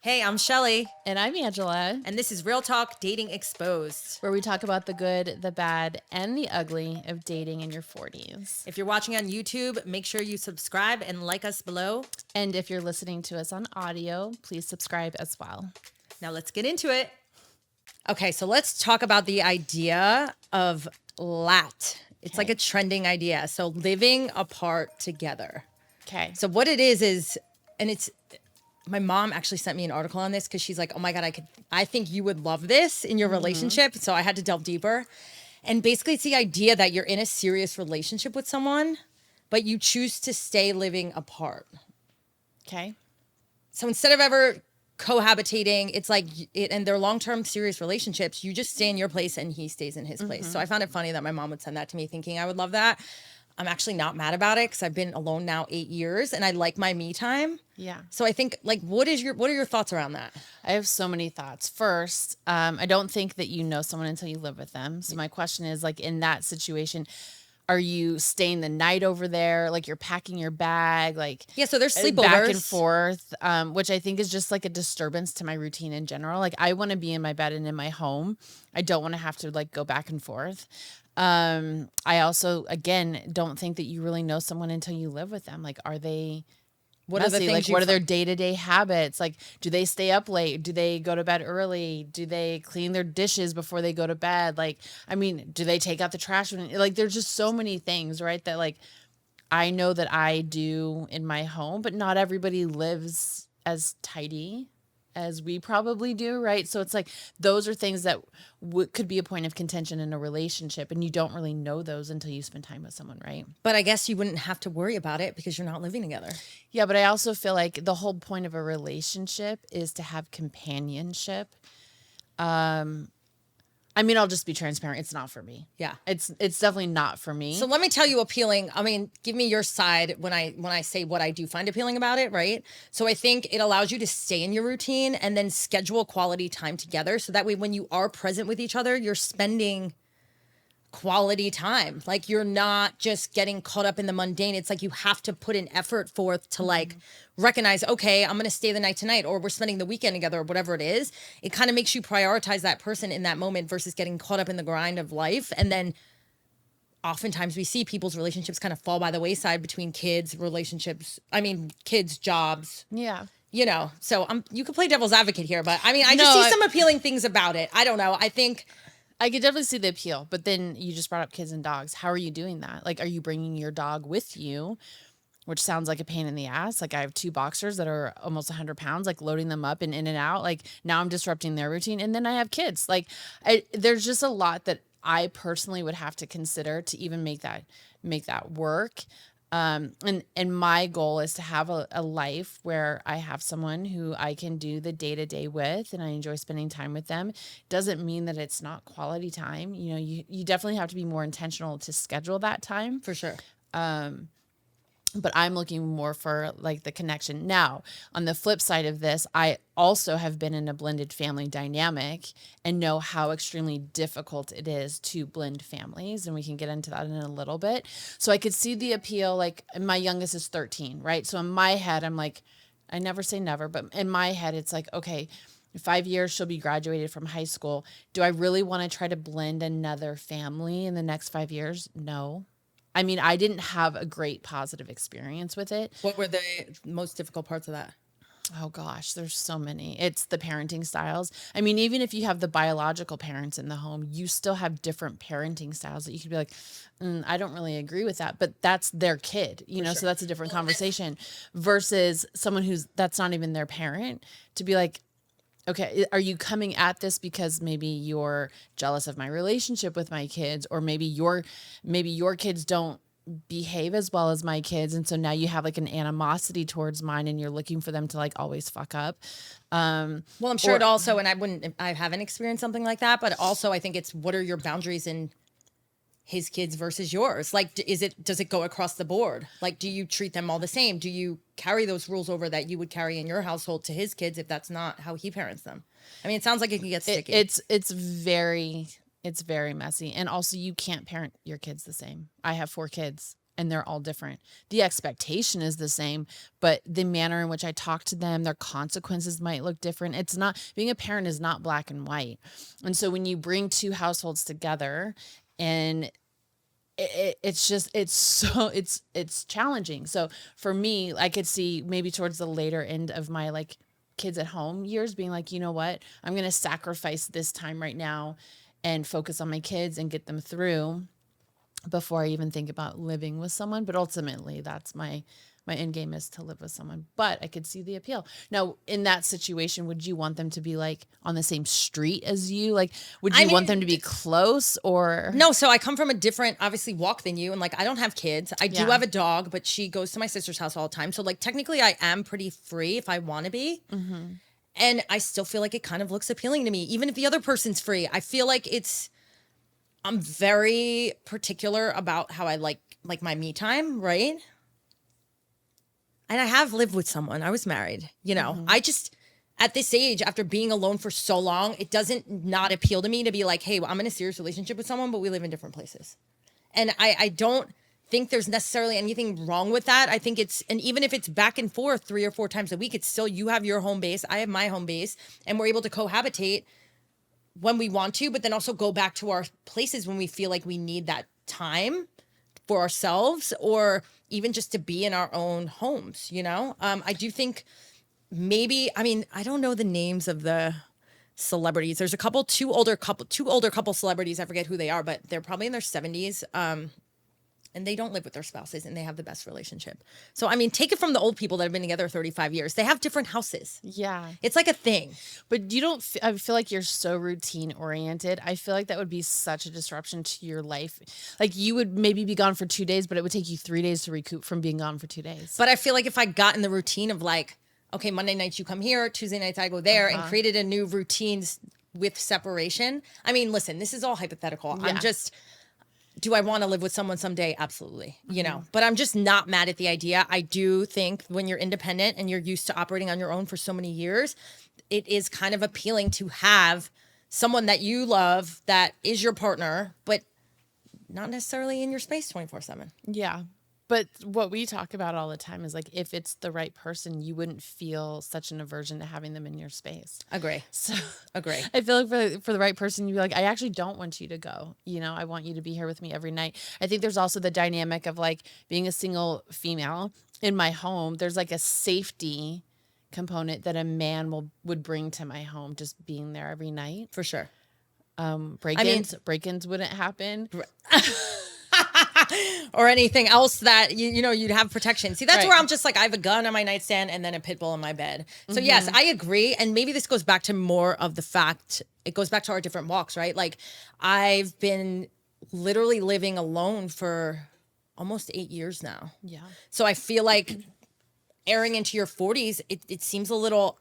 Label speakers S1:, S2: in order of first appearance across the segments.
S1: Hey, I'm Shelly,
S2: And I'm Angela,
S1: and this is Real Talk Dating Exposed.
S2: where we talk about the good, the bad, and the ugly of dating in your 40s.
S1: If you're watching on YouTube, make sure you subscribe and like us below.
S2: And if you're listening to us on audio, please subscribe as well.
S1: Now let's get into it. Okay, so let's talk about the idea of LAT. It's like a trending idea. So living apart together.
S2: Okay.
S1: So what it is, and it's, my mom actually sent me an article on this because she's like, oh my God, I think you would love this in your relationship. So I had to delve deeper. And basically it's the idea that you're in a serious relationship with someone, but you choose to stay living apart.
S2: Okay.
S1: So instead of ever cohabitating, it's like, and they're long-term serious relationships, you just stay in your place and he stays in his place. So I found it funny that my mom would send that to me thinking I would love that. I'm actually not mad about it because I've been alone now 8 years and I like my me time.
S2: Yeah.
S1: So I think, like, what are your thoughts around that?
S2: I have so many thoughts. First, I don't think that you know someone until you live with them. So my question is, like, in that situation, are you staying the night over there? Like, you're packing your bag, like,
S1: Yeah, so there's sleepovers
S2: back and forth, which I think is just like a disturbance to my routine in general. Like, I want to be in my bed and in my home. I don't want to have to like go back and forth. I also, again, don't think that you really know someone until you live with them. Like, are they
S1: What are the
S2: messy?
S1: things
S2: Like, what are their day-to-day habits? Like, do they stay up late? Do they go to bed early? Do they clean their dishes before they go to bed? Like, I mean, do they take out the trash? Like, there's just so many things, right? That like, I know that I do in my home, but not everybody lives as tidy as we probably do, right? So it's like those are things that could be a point of contention in a relationship, and you don't really know those until you spend time with someone, right?
S1: But I guess you wouldn't have to worry about it because you're not living together.
S2: Yeah, but I also feel like the whole point of a relationship is to have companionship. I mean, I'll just be transparent. It's not for me.
S1: Yeah.
S2: It's definitely not for me.
S1: So let me tell you appealing. I mean, give me your side when I say what I do find appealing about it, right? So I think it allows you to stay in your routine and then schedule quality time together. So that way when you are present with each other, you're spending quality time. Like, you're not just getting caught up in the mundane. It's like you have to put an effort forth to like recognize, okay, I'm going to stay the night tonight, or we're spending the weekend together, or whatever it is. It kind of makes you prioritize that person in that moment versus getting caught up in the grind of life. And then oftentimes we see people's relationships kind of fall by the wayside between kids, kids, jobs.
S2: Yeah.
S1: You know, so you could play devil's advocate here, but I mean, I
S2: No,
S1: just see some appealing things about it. I don't know. I think
S2: I could definitely see the appeal, but then you just brought up kids and dogs. How are you doing that? Like, are you bringing your dog with you? Which sounds like a pain in the ass. Like, I have 2 boxers that are almost 100 pounds, like loading them up and in and out. Like, now I'm disrupting their routine. And then I have kids. Like, there's just a lot that I personally would have to consider to even make that work. And my goal is to have a life where I have someone who I can do the day-to-day with and I enjoy spending time with them. Doesn't mean that it's not quality time. You know, you definitely have to be more intentional to schedule that time.
S1: for sure.
S2: But I'm looking more for like the connection. Now, on the flip side of this, I also have been in a blended family dynamic and know how extremely difficult it is to blend families. And we can get into that in a little bit. So I could see the appeal. Like, my youngest is 13, right? So in my head, I'm like, I never say never, but in my head, it's like, okay, in 5 years, she'll be graduated from high school. Do I really want to try to blend another family in the next 5 years? No. I mean, I didn't have a great positive experience with it.
S1: What were the most difficult parts of that?
S2: Oh gosh, there's so many. It's the parenting styles. I mean, even if you have the biological parents in the home, you still have different parenting styles that you could be like, I don't really agree with that, but that's their kid, you know,
S1: sure.
S2: so that's a different conversation versus someone that's not even their parent to be like, okay, are you coming at this because maybe you're jealous of my relationship with my kids, or maybe your kids don't behave as well as my kids, and so now you have like an animosity towards mine and you're looking for them to like always fuck up.
S1: Well, I'm sure it also, and I haven't experienced something like that, but also I think it's, what are your boundaries in his kids versus yours? Like, does it go across the board? Like, do you treat them all the same? Do you carry those rules over that you would carry in your household to his kids if that's not how he parents them? I mean, it sounds like it can get sticky.
S2: It's very messy. And also, you can't parent your kids the same. I have 4 kids. and they're all different. The expectation is the same, but the manner in which I talk to them, their consequences might look different. It's not, being a parent is not black and white. And so when you bring two households together, and it's challenging. So for me, I could see maybe towards the later end of my like kids at home years being like, you know what, I'm going to sacrifice this time right now and focus on my kids and get them through before I even think about living with someone. But ultimately that's my end game, is to live with someone. But I could see the appeal. Now, in that situation, would you want them to be like on the same street as you? Like, would you want them to be close, or?
S1: No, so I come from a different, obviously, walk than you. And like, I don't have kids. I do have a dog, but she goes to my sister's house all the time. So like, technically I am pretty free if I want to be. And I still feel like it kind of looks appealing to me, even if the other person's free. I feel like I'm very particular about how I like my me time, right? And I have lived with someone. I was married, you know. I just, at this age, after being alone for so long, it doesn't not appeal to me to be like, hey, well, I'm in a serious relationship with someone, but we live in different places. And I don't think there's necessarily anything wrong with that. I think and even if it's back and forth 3 or 4 times a week, it's still, you have your home base, I have my home base, and we're able to cohabitate when we want to, but then also go back to our places when we feel like we need that time for ourselves, or even just to be in our own homes, you know? I do think maybe, I mean, I don't know the names of the celebrities. There's two older couple celebrities. I forget who they are, but they're probably in their 70s. And they don't live with their spouses, and they have the best relationship. So, I mean, take it from the old people that have been together 35 years. They have different houses.
S2: Yeah.
S1: It's like a thing.
S2: But you don't, I feel like you're so routine oriented. I feel like that would be such a disruption to your life. Like, you would maybe be gone for 2 days, but it would take you 3 days to recoup from being gone for 2 days.
S1: But I feel like if I got in the routine of like, okay, Monday nights you come here, Tuesday nights I go there, and created a new routine with separation. I mean, listen, this is all hypothetical.
S2: Yeah.
S1: Do I want to live with someone someday? Absolutely. You know, but I'm just not mad at the idea. I do think when you're independent and you're used to operating on your own for so many years, it is kind of appealing to have someone that you love that is your partner, but not necessarily in your space 24/7.
S2: Yeah. But what we talk about all the time is like, if it's the right person, you wouldn't feel such an aversion to having them in your space.
S1: Agree.
S2: So
S1: Agree.
S2: I feel like for the right person, you'd be like, I actually don't want you to go. You know, I want you to be here with me every night. I think there's also the dynamic of like being a single female in my home. There's like a safety component that a man would bring to my home, just being there every night.
S1: For sure.
S2: Break-ins wouldn't happen.
S1: Or anything else that you know you'd have protection. See, that's where I'm just like, I have a gun on my nightstand and then a pit bull in my bed. So yes, I agree. And maybe this goes back to more of the fact, it goes back to our different walks, right? Like, I've been literally living alone for almost 8 years now.
S2: Yeah.
S1: So I feel like airing into your 40s, it seems a little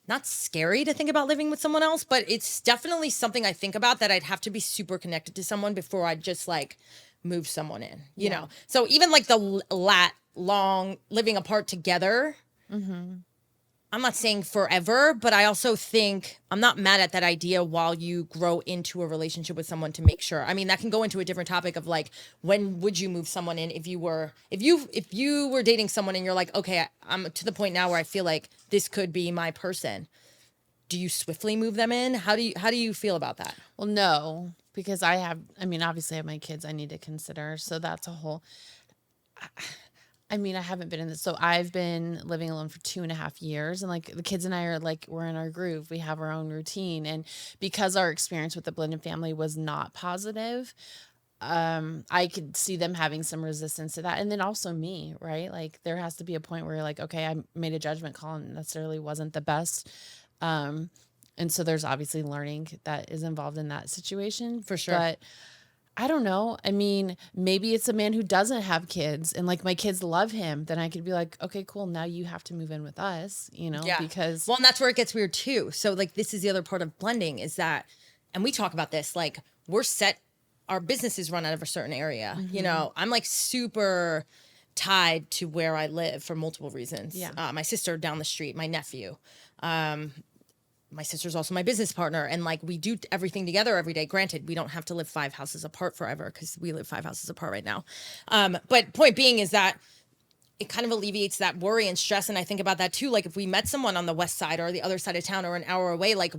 S1: not scary to think about living with someone else, but it's definitely something I think about, that I'd have to be super connected to someone before I'd just like move someone in, you know? So even like the LAT, long living apart together, I'm not saying forever, but I also think I'm not mad at that idea while you grow into a relationship with someone to make sure. I mean, that can go into a different topic of like, when would you move someone in if you were dating someone and you're like, okay, I'm to the point now where I feel like this could be my person. Do you swiftly move them in? How do you feel about that?
S2: Well, no, because obviously I have my kids I need to consider. So that's a whole, I haven't been in this. So I've been living alone for 2.5 years, and like the kids and I are like, we're in our groove. We have our own routine. And because our experience with the blended family was not positive, I could see them having some resistance to that. And then also me, right? Like, there has to be a point where you're like, okay, I made a judgment call and necessarily wasn't the best. And so there's obviously learning that is involved in that situation.
S1: For sure.
S2: But I don't know. I mean, maybe it's a man who doesn't have kids and like my kids love him. Then I could be like, okay, cool. Now you have to move in with us, you know, because.
S1: Well, and that's where it gets weird too. So like, this is the other part of blending is that, and we talk about this, like we're set, our businesses run out of a certain area, you know, I'm like super tied to where I live for multiple reasons.
S2: Yeah.
S1: My sister down the street, my nephew, my sister's also my business partner, and like we do everything together every day. Granted, we don't have to live 5 houses apart forever because we live 5 houses apart right now. But point being is that it kind of alleviates that worry and stress. And I think about that too. Like if we met someone on the west side or the other side of town or an hour away, like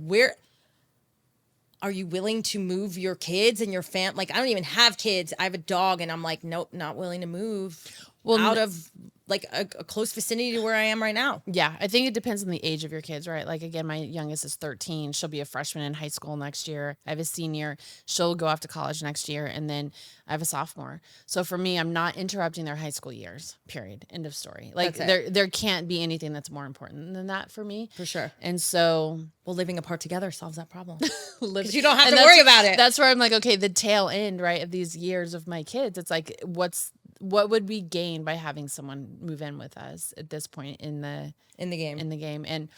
S1: are you willing to move your kids and your fam? Like I don't even have kids. I have a dog, and I'm like, nope, not willing to move out of like a close vicinity to where I am right now.
S2: Yeah, I think it depends on the age of your kids, right? Like, again, my youngest is 13. She'll be a freshman in high school next year. I have a senior. She'll go off to college next year. And then I have a sophomore. So for me, I'm not interrupting their high school years, period. End of story. Like, there can't be anything that's more important than that for me.
S1: For sure.
S2: And so...
S1: Well, living apart together solves that problem. Because you don't have to worry about it.
S2: That's where I'm like, okay, the tail end, right, of these years of my kids, it's like, what would we gain by having someone move in with us at this point in the game? And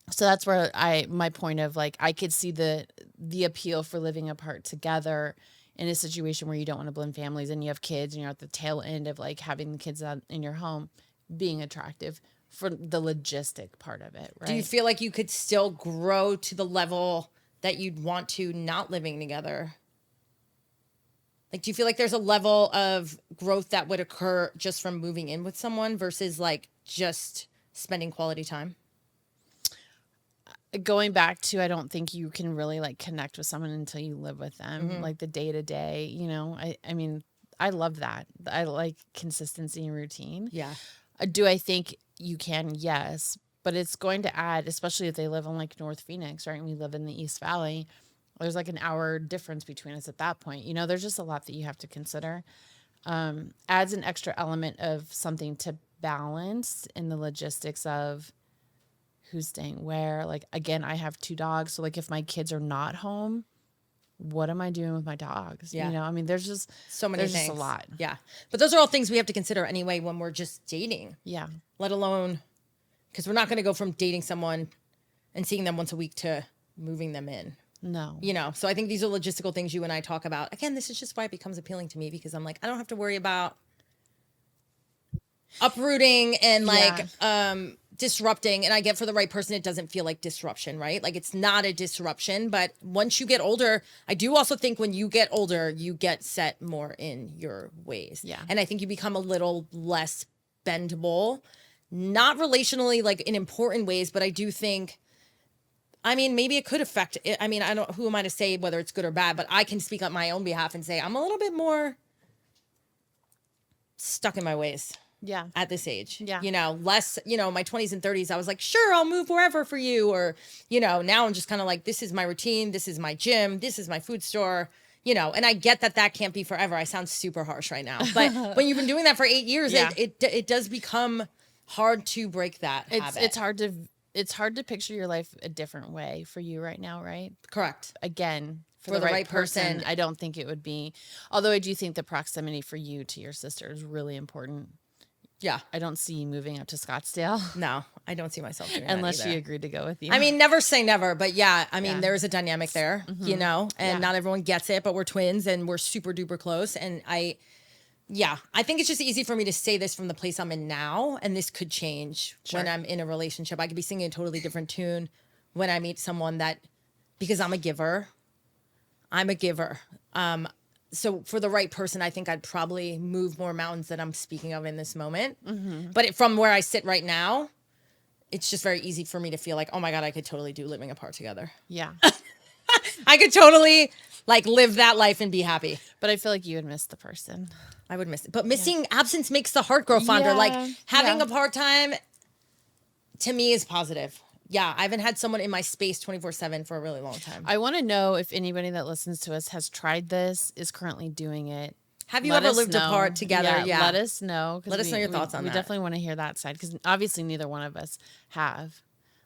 S2: so that's where my point of like, I could see the appeal for living apart together in a situation where you don't want to blend families and you have kids and you're at the tail end of like having the kids out in your home being attractive for the logistic part of it, right?
S1: Do you feel like you could still grow to the level that you'd want to not living together? Like, do you feel like there's a level of growth that would occur just from moving in with someone versus like just spending quality time?
S2: Going back to, I don't think you can really like connect with someone until you live with them, like the day to day, you know, I mean, I love that. I like consistency and routine.
S1: Yeah.
S2: Do I think you can? Yes. But it's going to add, especially if they live in like North Phoenix, right? And we live in the East Valley. There's like an hour difference between us at that point. You know, there's just a lot that you have to consider. Adds an extra element of something to balance in the logistics of who's staying where. Like, again, I have 2 dogs. So like if my kids are not home, what am I doing with my dogs?
S1: Yeah.
S2: You know, I mean, there's just
S1: so many things.
S2: Just a lot.
S1: Yeah. But those are all things we have to consider anyway when we're just dating.
S2: Yeah.
S1: Let alone, because we're not going to go from dating someone and seeing them once a week to moving them in.
S2: No.
S1: You know, so I think these are logistical things you and I talk about. Again, this is just why it becomes appealing to me, because I'm like, I don't have to worry about uprooting and like disrupting. And I get, for the right person, it doesn't feel like disruption, right? Like it's not a disruption. But once you get older, I do also think when you get older, you get set more in your ways.
S2: Yeah.
S1: And I think you become a little less bendable, not relationally, like in important ways, but I do think, I mean, maybe it could affect it. I mean, who am I to say whether it's good or bad, but I can speak on my own behalf and say I'm a little bit more stuck in my ways.
S2: Yeah.
S1: At this age.
S2: Yeah.
S1: You know, less, you know, my 20s and 30s, I was like, sure, I'll move wherever for you. Or, you know, now I'm just kind of like, this is my routine. This is my gym. This is my food store. You know, and I get that can't be forever. I sound super harsh right now. But when you've been doing that for 8 years, it does become hard to break that habit.
S2: It's hard to picture your life a different way for you right now, right?
S1: Correct.
S2: Again, for the right person, I don't think it would be. Although I do think the proximity for you to your sister is really important.
S1: Yeah.
S2: I don't see you moving up to Scottsdale.
S1: No, I don't see myself doing
S2: unless
S1: that
S2: she agreed to go with you.
S1: I mean, never say never, but yeah, I mean, there's a dynamic there, you know, and not everyone gets it, but we're twins and we're super duper close. And I think it's just easy for me to say this from the place I'm in now. And this could change when I'm in a relationship. I could be singing a totally different tune when I meet someone because I'm a giver. So for the right person, I think I'd probably move more mountains than I'm speaking of in this moment. Mm-hmm. But from where I sit right now, it's just very easy for me to feel like, oh my God, I could totally do living apart together.
S2: Yeah.
S1: I could totally like live that life and be happy.
S2: But I feel like you would miss the person.
S1: I would miss it. But missing absence makes the heart grow fonder. Like having a part time to me is positive. Yeah, I haven't had someone in my space 24/7 for a really long time.
S2: I want to know if anybody that listens to us has tried this, is currently doing it.
S1: Have you ever lived apart together?
S2: Yeah. Let us know.
S1: Let us know your thoughts on that.
S2: We definitely want to hear that side, because obviously neither one of us have.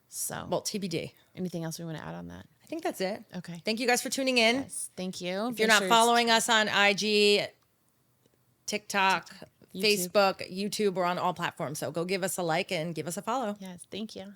S2: So,
S1: well, TBD.
S2: Anything else we want to add on that?
S1: I think that's it.
S2: Okay.
S1: Thank you guys for tuning in.
S2: Yes, thank you.
S1: If you're not following us on IG, TikTok, Facebook, YouTube, we're on all platforms. So go give us a like and give us a follow.
S2: Yes, thank you.